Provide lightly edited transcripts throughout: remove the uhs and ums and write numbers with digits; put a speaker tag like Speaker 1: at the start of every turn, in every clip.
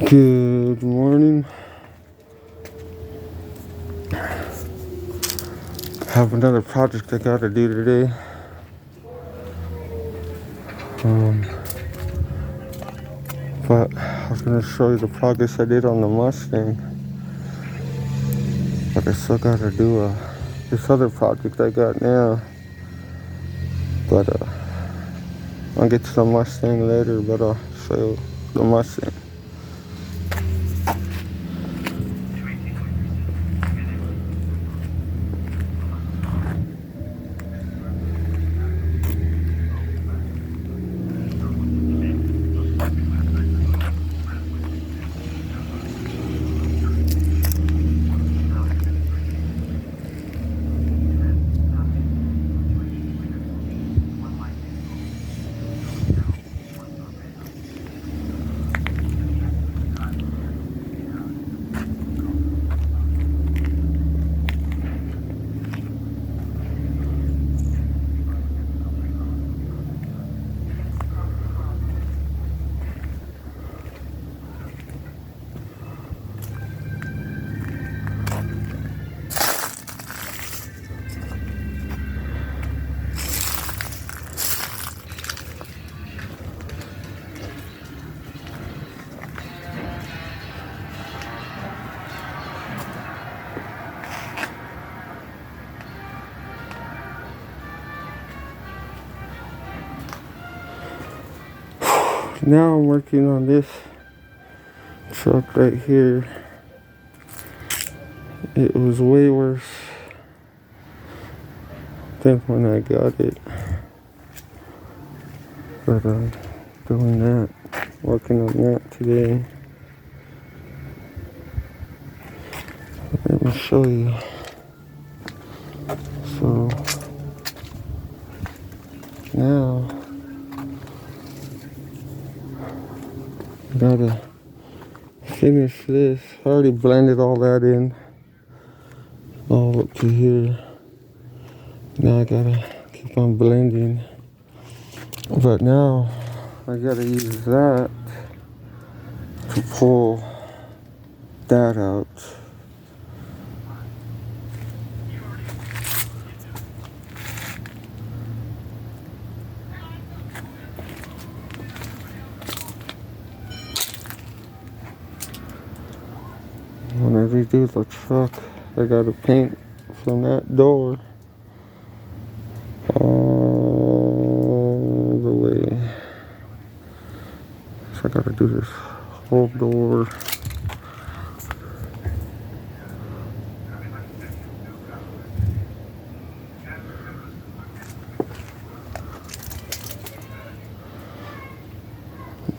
Speaker 1: Good morning. Have another project I gotta do today. But I was gonna show you the progress I did on the Mustang. But I still gotta do this other project I got now. But I'll get to the Mustang later, but I'll show you the Mustang. Now I'm working on this truck right here. It was way worse than when I got it. But I'm doing that, working on that today. Let me show you. So now I gotta finish this. I already blended all that in, all up to here. Now I gotta keep on blending. But now I gotta use that to pull that out. When I redo the truck, I gotta paint from that door all the way. So I gotta do this whole door.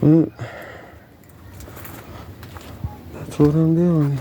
Speaker 1: But that's what I'm doing.